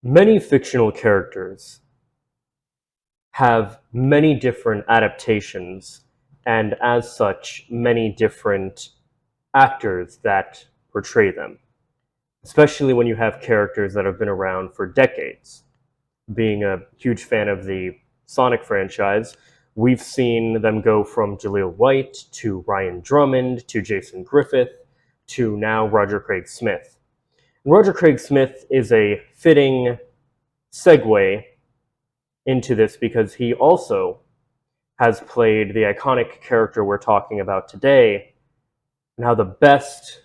Many fictional characters have many different adaptations, and as such, many different actors that portray them, especially when you have characters that have been around for decades. Being a huge fan of the Sonic franchise, we've seen them go from Jaleel White to Ryan Drummond to Jason Griffith to now Roger Craig Smith. And Roger Craig Smith is a fitting segue into this because he also has played the iconic character we're talking about today, and how the best,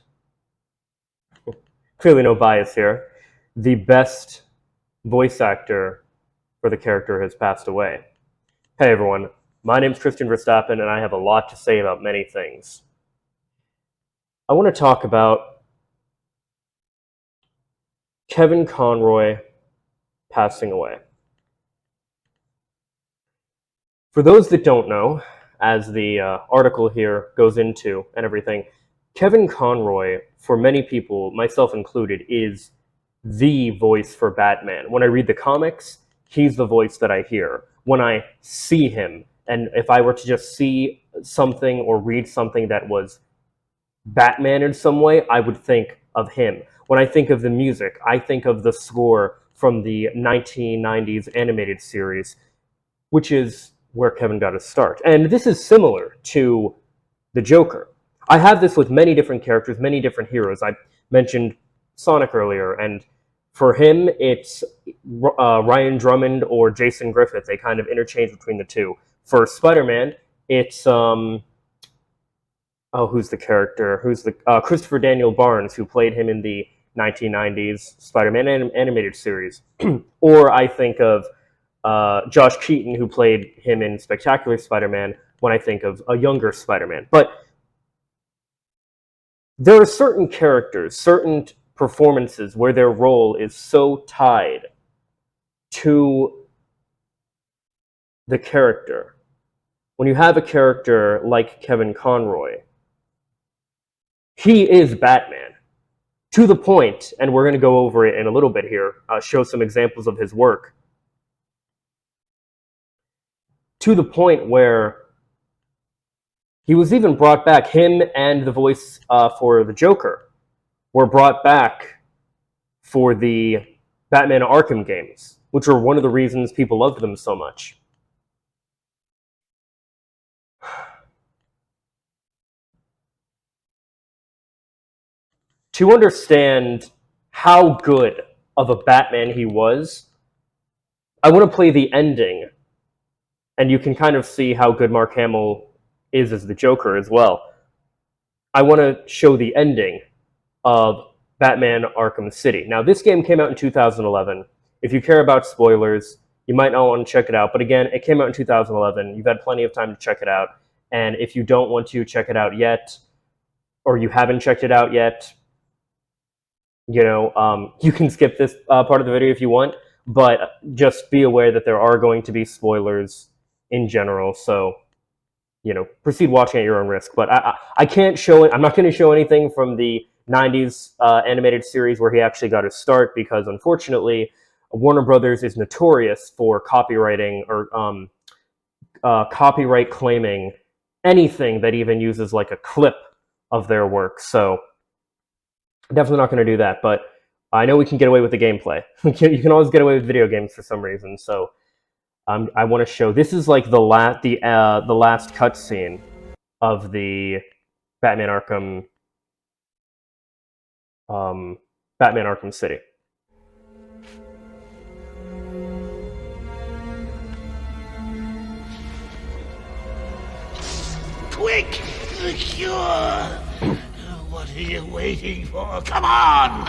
clearly no bias here, the best voice actor for the character has passed away. Hey everyone, my name's Christian Verstappen, and I have a lot to say about many things. I want to talk about Kevin Conroy passing away. For those that don't know, as the article here goes into and everything, Kevin Conroy, for many people, myself included, is the voice for Batman. When I read the comics, he's the voice that I hear. When I see him, and if I were to just see something or read something that was Batman in some way, I would think of him. When I think of the music, I think of the score from the 1990s animated series, which is where Kevin got his start. And this is similar to the Joker. I have this with many different characters, many different heroes. I mentioned Sonic earlier, and for him, it's Ryan Drummond or Jason Griffith. They kind of interchange between the two. For Spider-Man, it's who's the character? Who's the Christopher Daniel Barnes, who played him in the 1990s Spider-Man animated series. Or I think of Josh Keaton, who played him in Spectacular Spider-Man, when I think of a younger Spider-Man. But there are certain characters, certain performances where their role is so tied to the character. When you have a character like Kevin Conroy, he is Batman. To the point, and we're going to go over it in a little bit here, show some examples of his work, to the point where he was even brought back, him and the voice for the Joker were brought back for the Batman Arkham games, which were one of the reasons people loved them so much. To understand how good of a Batman he was, I want to play the ending, and you can kind of see how good Mark Hamill is as the Joker as well. I want to show the ending of Batman Arkham City. Now, this game came out in 2011. If you care about spoilers, you might not want to check it out. But again, it came out in 2011. You've had plenty of time to check it out. And if you don't want to check it out yet, or you haven't checked it out yet, you can skip this part of the video if you want. But just be aware that there are going to be spoilers in general. So, proceed watching at your own risk. But I can't show it. I'm not going to show anything from the 90s animated series where he actually got his start, because unfortunately, Warner Brothers is notorious for copywriting or copyright claiming anything that even uses like a clip of their work. So definitely not going to do that. But I know we can get away with the gameplay. You can always get away with video games for some reason. So I want to show, this is like the last cutscene of the Batman Arkham City. Quick, the cure! What are you waiting for? Come on!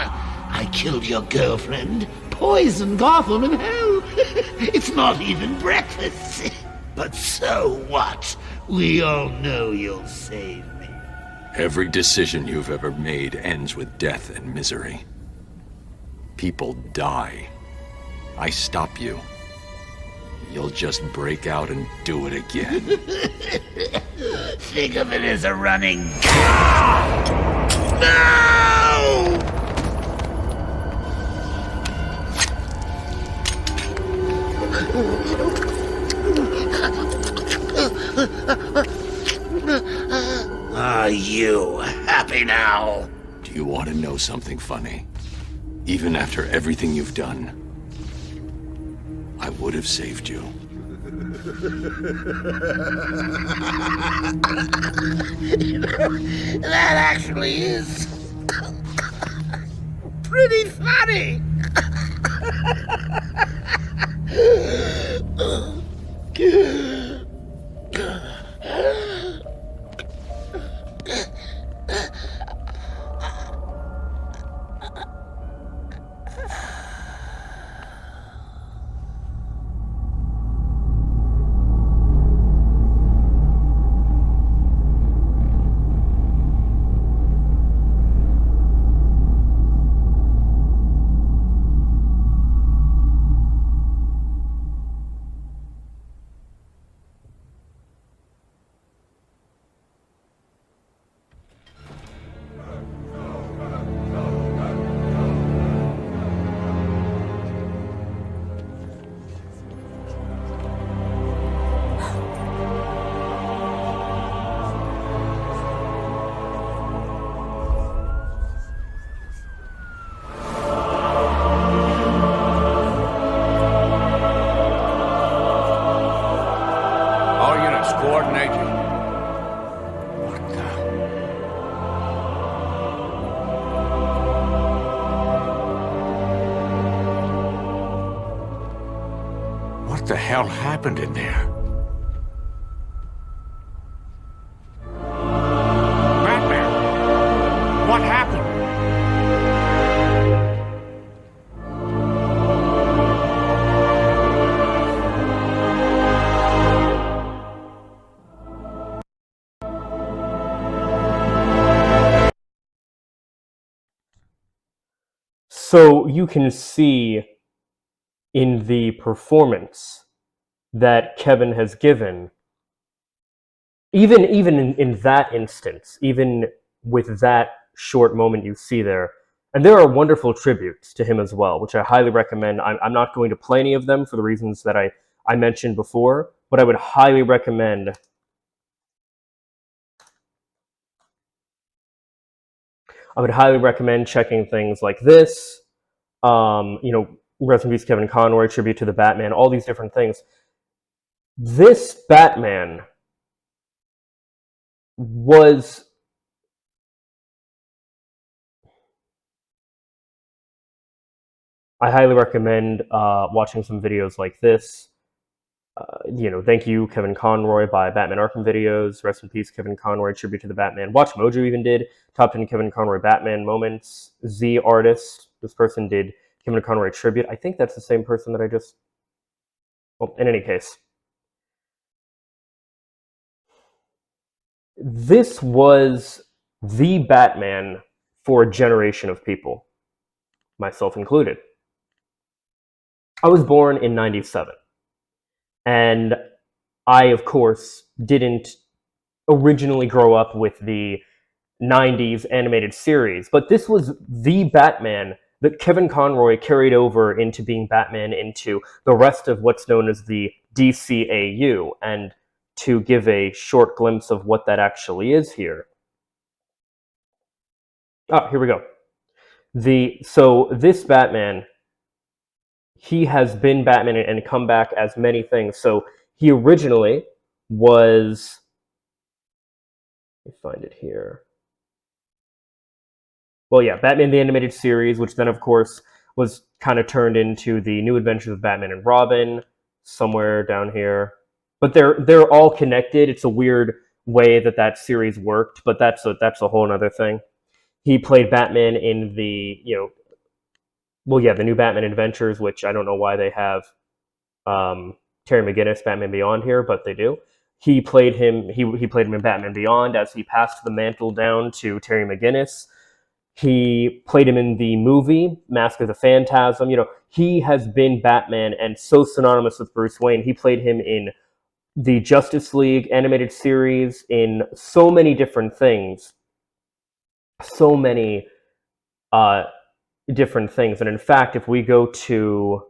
I killed your girlfriend, poisoned Gotham and hell. It's not even breakfast. But so what? We all know you'll save me. Every decision you've ever made ends with death and misery. People die. I stop you. You'll just break out and do it again. Think of it as a running gag! No! you happy now? Do you want to know something funny? Even after everything you've done, I would have saved you. That actually is pretty funny. All units coordinated. What the? What the hell happened in there? Batman! What happened? So you can see in the performance that Kevin has given, even in that instance, even with that short moment you see there, and there are wonderful tributes to him as well, which I highly recommend. I'm not going to play any of them for the reasons that I mentioned before, but I would highly recommend checking things like this. Rest in peace, Kevin Conroy, tribute to the Batman, all these different things. This Batman was I highly recommend watching some videos like this. Thank you, Kevin Conroy by Batman Arkham Videos. Rest in peace, Kevin Conroy, tribute to the Batman. Watch Mojo even did top 10 Kevin Conroy Batman moments. Z Artist, this person did Kevin Conroy tribute. I think that's the same person that I just. Well, in any case, this was the Batman for a generation of people, myself included. I was born in '97, and I, of course, didn't originally grow up with the '90s animated series, but this was the Batman that Kevin Conroy carried over into being Batman into the rest of what's known as the DCAU. And to give a short glimpse of what that actually is here. Here we go. So this Batman, he has been Batman and come back as many things. So he originally was, let me find it here. Well, yeah, Batman the Animated Series, which then, of course, was kind of turned into the New Adventures of Batman and Robin, somewhere down here. But they're all connected. It's a weird way that series worked, but that's a whole other thing. He played Batman in the the new Batman Adventures, which I don't know why they have Terry McGinnis Batman Beyond here, but they do. He played him. He played him in Batman Beyond as he passed the mantle down to Terry McGinnis. He played him in the movie Mask of the Phantasm. He has been Batman and so synonymous with Bruce Wayne. He played him in the Justice League animated series, in so many different things. So many different things. And in fact, if we go to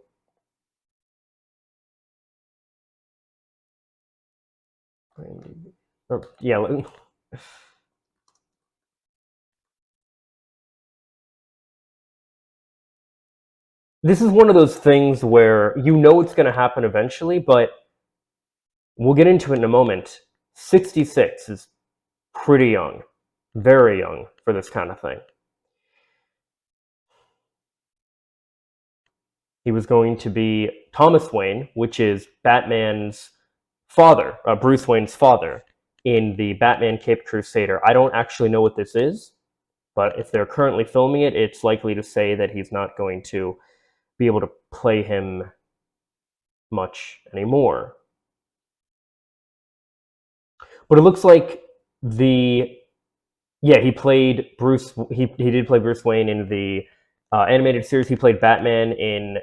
this is one of those things where you know it's going to happen eventually, but we'll get into it in a moment. 66 is pretty young, very young for this kind of thing. He was going to be Thomas Wayne, which is Batman's father, Bruce Wayne's father, in the Batman Caped Crusader. I don't actually know what this is, but if they're currently filming it, it's likely to say that he's not going to be able to play him much anymore. But it looks like he played Bruce. He did play Bruce Wayne in the animated series. He played Batman in,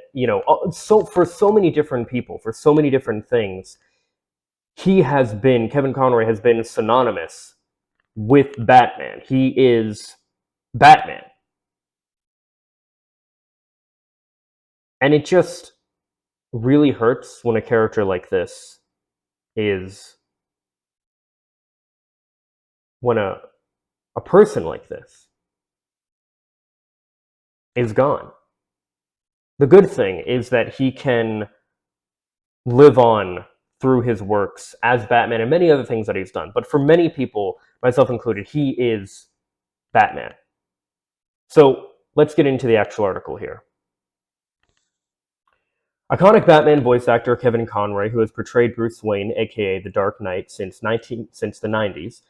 for so many different people, for so many different things. Kevin Conroy has been synonymous with Batman. He is Batman. And it just really hurts when a character like this when a person like this is gone. The good thing is that he can live on through his works as Batman and many other things that he's done. But for many people, myself included, he is Batman. So let's get into the actual article here. Iconic Batman voice actor Kevin Conroy, who has portrayed Bruce Wayne, aka the Dark Knight, since the 90s,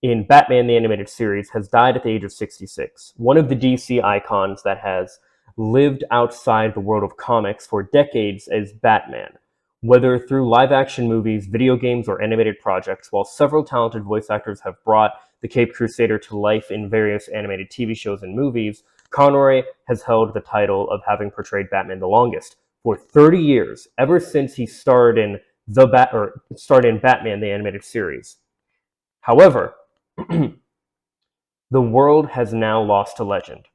in Batman the Animated Series, has died at the age of 66. One of the DC icons that has lived outside the world of comics for decades as Batman, whether through live-action movies, video games, or animated projects. While several talented voice actors have brought the Caped Crusader to life in various animated TV shows and movies, Conroy has held the title of having portrayed Batman the longest, for 30 years, ever since he starred in Batman the Animated Series. However, the world has now lost a legend.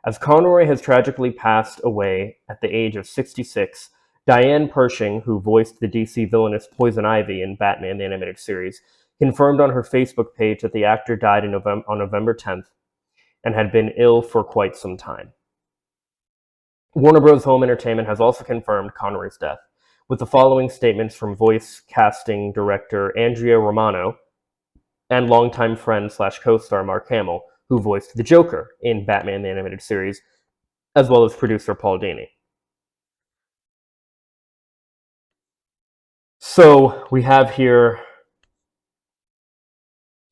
As Conroy has tragically passed away at the age of 66, Diane Pershing, who voiced the DC villainess Poison Ivy in Batman the Animated Series, confirmed on her Facebook page that the actor died on November 10th and had been ill for quite some time. Warner Bros. Home Entertainment has also confirmed Conroy's death, with the following statements from voice casting director Andrea Romano and longtime friend / co-star Mark Hamill, who voiced the Joker in Batman the Animated Series, as well as producer Paul Dini. So we have here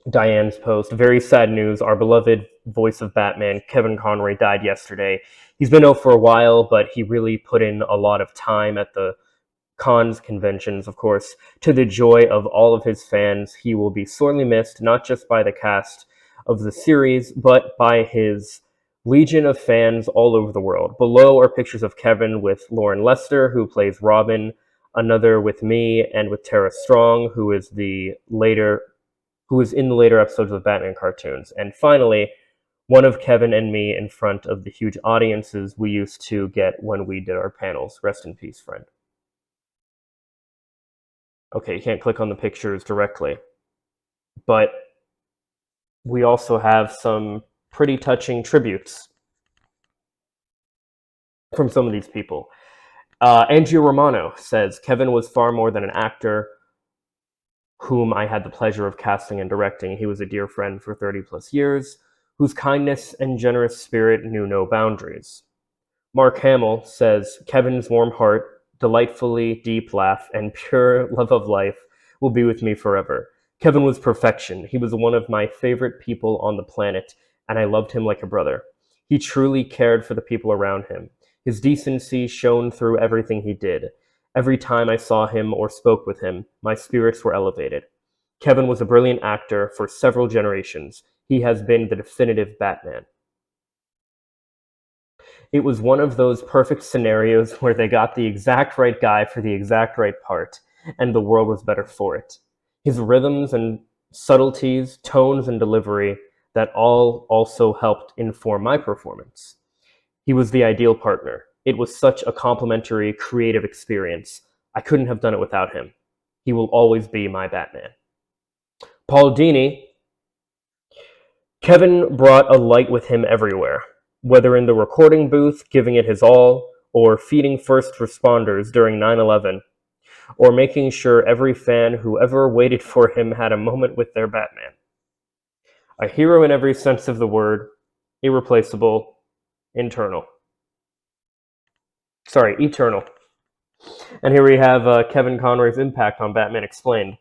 Diane's post. Very sad news. Our beloved voice of Batman, Kevin Conroy, died yesterday. He's been ill for a while, but he really put in a lot of time at the cons, conventions, of course. To the joy of all of his fans, he will be sorely missed, not just by the cast of the series, but by his legion of fans all over the world. Below are pictures of Kevin with Lauren Lester, who plays Robin, another with me, and with Tara Strong, who is in the later episodes of the Batman cartoons. And finally, one of Kevin and me in front of the huge audiences we used to get when we did our panels. Rest in peace, friend. Okay, you can't click on the pictures directly, but we also have some pretty touching tributes from some of these people. Andrea Romano says, Kevin was far more than an actor whom I had the pleasure of casting and directing. He was a dear friend for 30 plus years, whose kindness and generous spirit knew no boundaries. Mark Hamill says, Kevin's warm heart, delightfully deep laugh, and pure love of life will be with me forever. Kevin was perfection. He was one of my favorite people on the planet, and I loved him like a brother. He truly cared for the people around him. His decency shone through everything he did. Every time I saw him or spoke with him, my spirits were elevated. Kevin was a brilliant actor for several generations. He has been the definitive Batman. It was one of those perfect scenarios where they got the exact right guy for the exact right part, and the world was better for it. His rhythms and subtleties, tones and delivery, that all also helped inform my performance. He was the ideal partner. It was such a complimentary, creative experience. I couldn't have done it without him. He will always be my Batman. Paul Dini. Kevin brought a light with him everywhere, whether in the recording booth, giving it his all, or feeding first responders during 9/11, or making sure every fan who ever waited for him had a moment with their Batman. A hero in every sense of the word, irreplaceable, eternal. And here we have Kevin Conroy's impact on Batman Explained.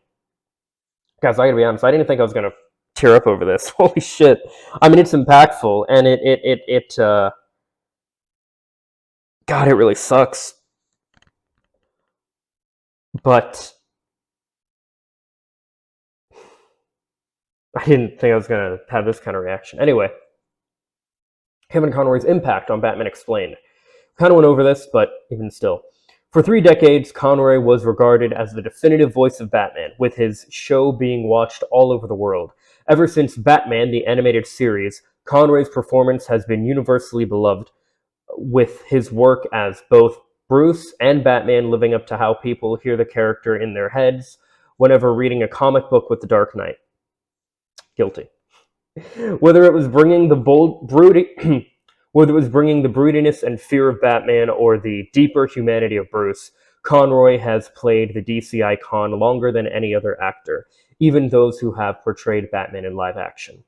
Guys, I gotta be honest, I didn't think I was gonna tear up over this. Holy shit. I mean, it's impactful, and God, it really sucks. But I didn't think I was gonna have this kind of reaction. Anyway, Kevin Conroy's impact on Batman Explained. Kind of went over this, but even still. For 3 decades, Conroy was regarded as the definitive voice of Batman, with his show being watched all over the world. Ever since Batman, the animated series, Conroy's performance has been universally beloved, with his work as both Bruce and Batman living up to how people hear the character in their heads whenever reading a comic book with The Dark Knight. Guilty. Whether it was bringing the broodiness and fear of Batman or the deeper humanity of Bruce, Conroy has played the DC icon longer than any other actor, even those who have portrayed Batman in live action.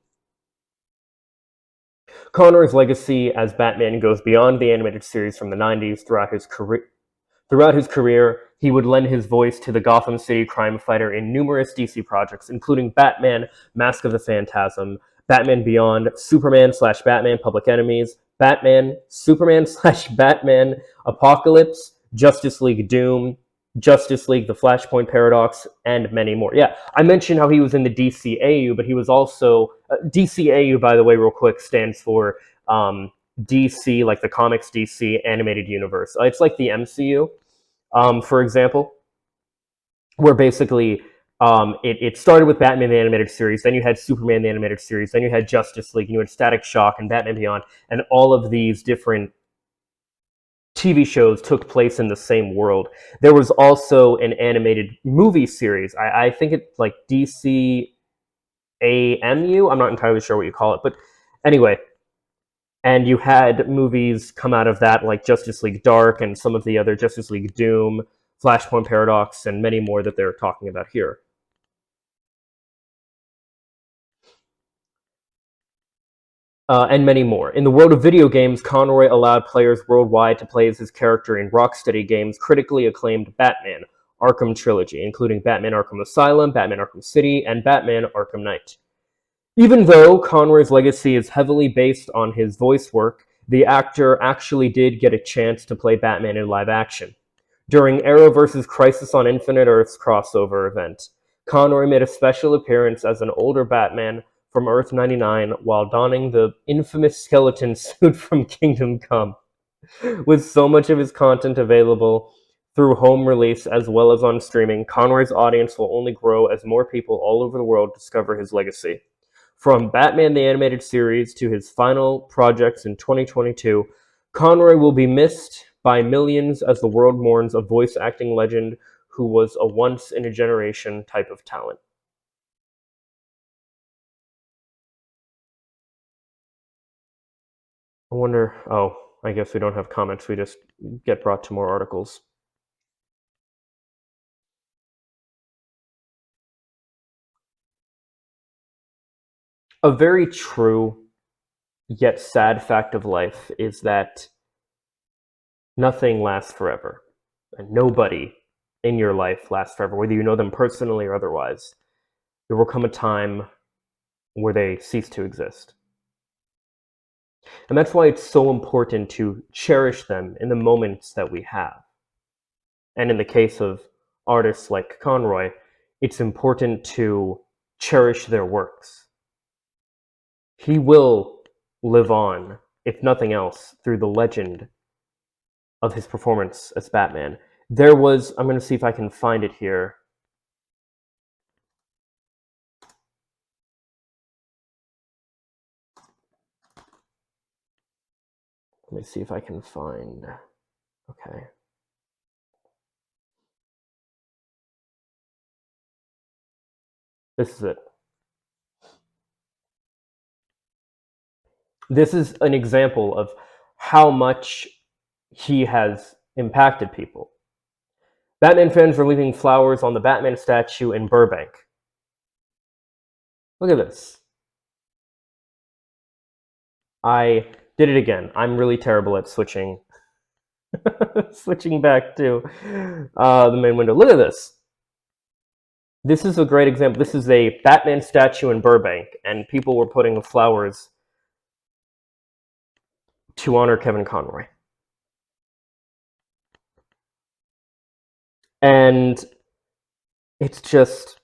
Conroy's legacy as Batman goes beyond the animated series from the 90s. Throughout his career, he would lend his voice to the Gotham City crime fighter in numerous DC projects, including Batman, Mask of the Phantasm, Batman Beyond, Superman/Batman Public Enemies, Batman, Superman/Batman Apocalypse, Justice League Doom, Justice League The Flashpoint Paradox, and many more. Yeah, I mentioned how he was in the DCAU, but he was also... DCAU, by the way, real quick, stands for DC, like the comics DC animated universe. It's like the MCU, for example, where basically it started with Batman the Animated Series, then you had Superman the Animated Series, then you had Justice League, and you had Static Shock and Batman Beyond, and all of these different TV shows took place in the same world. There was also an animated movie series. I think it's like DCAMU. I'm not entirely sure what you call it, but anyway. And you had movies come out of that, like Justice League Dark and some of the other Justice League Doom, Flashpoint Paradox, and many more that they're talking about here. And many more. In the world of video games, Conroy allowed players worldwide to play as his character in Rocksteady Games' critically acclaimed Batman Arkham trilogy, including Batman Arkham Asylum, Batman Arkham City, and Batman Arkham Knight. Even though Conroy's legacy is heavily based on his voice work, the actor actually did get a chance to play Batman in live action. During Arrow vs. Crisis on Infinite Earths crossover event, Conroy made a special appearance as an older Batman from Earth 99 while donning the infamous skeleton suit from Kingdom Come. With so much of his content available through home release as well as on streaming, Conroy's audience will only grow as more people all over the world discover his legacy. From Batman the Animated Series to his final projects in 2022, Conroy will be missed by millions as the world mourns a voice acting legend who was a once-in-a-generation type of talent. I wonder... Oh, I guess we don't have comments. We just get brought to more articles. A very true yet sad fact of life is that nothing lasts forever. And nobody in your life lasts forever, whether you know them personally or otherwise. There will come a time where they cease to exist. And that's why it's so important to cherish them in the moments that we have. And in the case of artists like Conroy, it's important to cherish their works. He will live on, if nothing else, through the legend of his performance as Batman. There was... I'm going to see if I can find it here. Let me see if I can find... Okay. This is it. This is an example of how much he has impacted people. Batman fans are leaving flowers on the Batman statue in Burbank. Look at this. I did it again. I'm really terrible at switching switching back to the main window. Look at this. This is a great example. This is a Batman statue in Burbank, and people were putting flowers to honor Kevin Conroy. And it's just...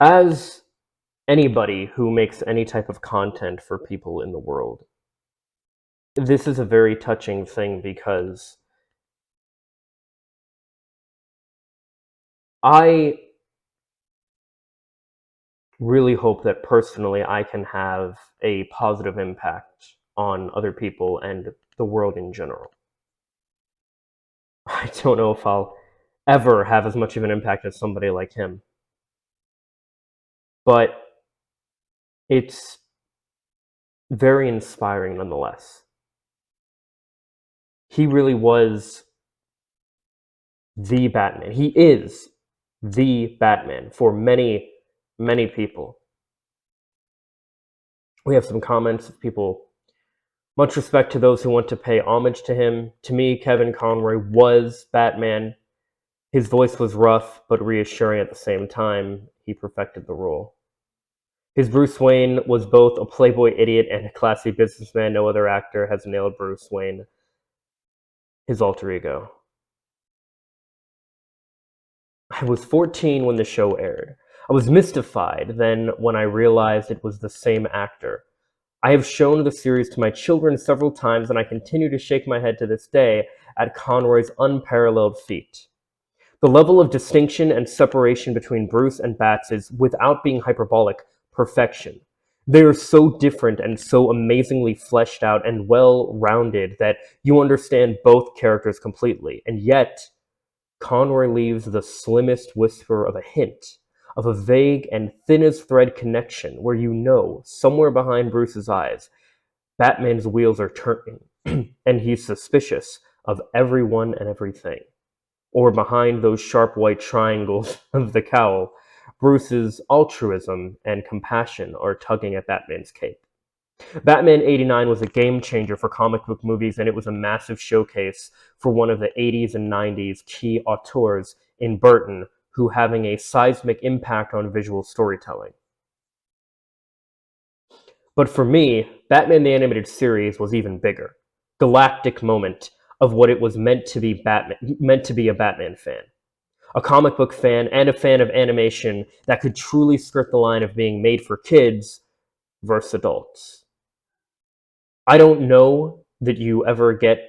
as anybody who makes any type of content for people in the world, this is a very touching thing, because I really hope that personally I can have a positive impact on other people and the world in general. I don't know if I'll ever have as much of an impact as somebody like him, but it's very inspiring nonetheless. He really was the Batman. He is the Batman for many, many people. We have some comments of people. Much respect to those who want to pay homage to him. To me, Kevin Conroy was Batman. His voice was rough, but reassuring at the same time. He perfected the role. His Bruce Wayne was both a playboy idiot and a classy businessman. No other actor has nailed Bruce Wayne, his alter ego. I was 14 when the show aired. I was mystified then when I realized it was the same actor. I have shown the series to my children several times, and I continue to shake my head to this day at Conroy's unparalleled feat. The level of distinction and separation between Bruce and Bats is, without being hyperbolic, perfection. They are so different and so amazingly fleshed out and well-rounded that you understand both characters completely, and yet Conroy leaves the slimmest whisper of a hint, of a vague and thin-as-thread connection where you know, somewhere behind Bruce's eyes, Batman's wheels are turning, and he's suspicious of everyone and everything. Or behind those sharp white triangles of the cowl, Bruce's altruism and compassion are tugging at Batman's cape. Batman '89 was a game changer for comic book movies, and it was a massive showcase for one of the '80s and '90s key auteurs in Burton, who having a seismic impact on visual storytelling. But for me, Batman the Animated Series was even bigger. Galactic moment of what it was meant to be a Batman fan. A comic book fan and a fan of animation that could truly skirt the line of being made for kids versus adults. I don't know that you ever get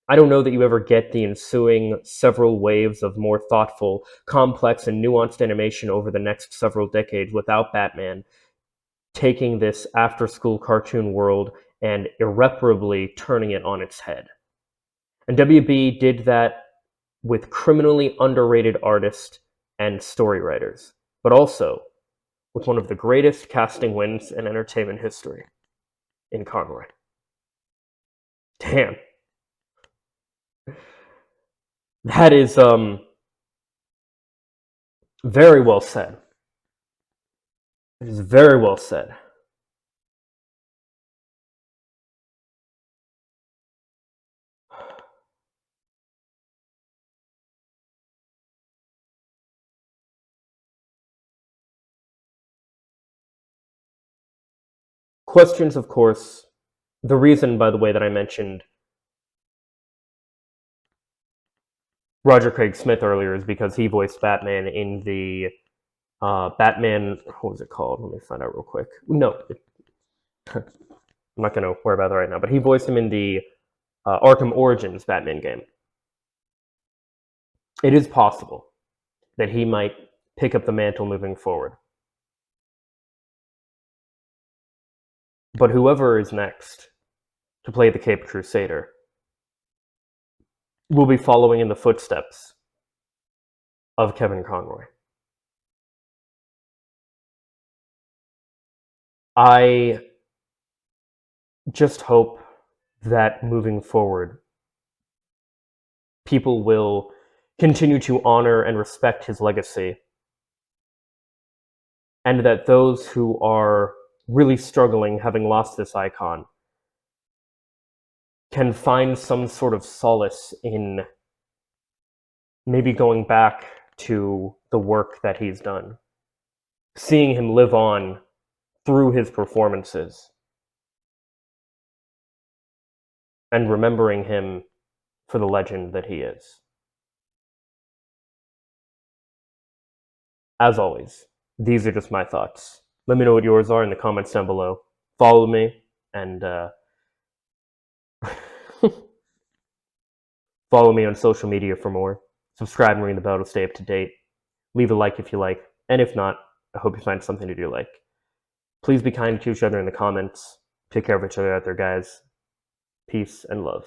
the ensuing several waves of more thoughtful, complex, and nuanced animation over the next several decades without Batman taking this after-school cartoon world and irreparably turning it on its head. And WB did that with criminally underrated artists and story writers, but also with one of the greatest casting wins in entertainment history, in Conroy. Damn. That is very well said. It is very well said. Questions, of course. The reason, by the way, that I mentioned Roger Craig Smith earlier is because he voiced Batman in the Batman, what was it called? Let me find out real quick. No, I'm not going to worry about that right now, but he voiced him in the Arkham Origins Batman game. It is possible that he might pick up the mantle moving forward. But whoever is next to play the Caped Crusader will be following in the footsteps of Kevin Conroy. I just hope that moving forward, people will continue to honor and respect his legacy, and that those who are really struggling, having lost this icon, can find some sort of solace in maybe going back to the work that he's done, seeing him live on through his performances, and remembering him for the legend that he is. As always, these are just my thoughts. Let me know what yours are in the comments down below. Follow me, and follow me on social media for more. Subscribe and ring the bell to stay up to date. Leave a like if you like, and if not, I hope you find something to do like. Please be kind to each other in the comments. Take care of each other out there, guys. Peace and love.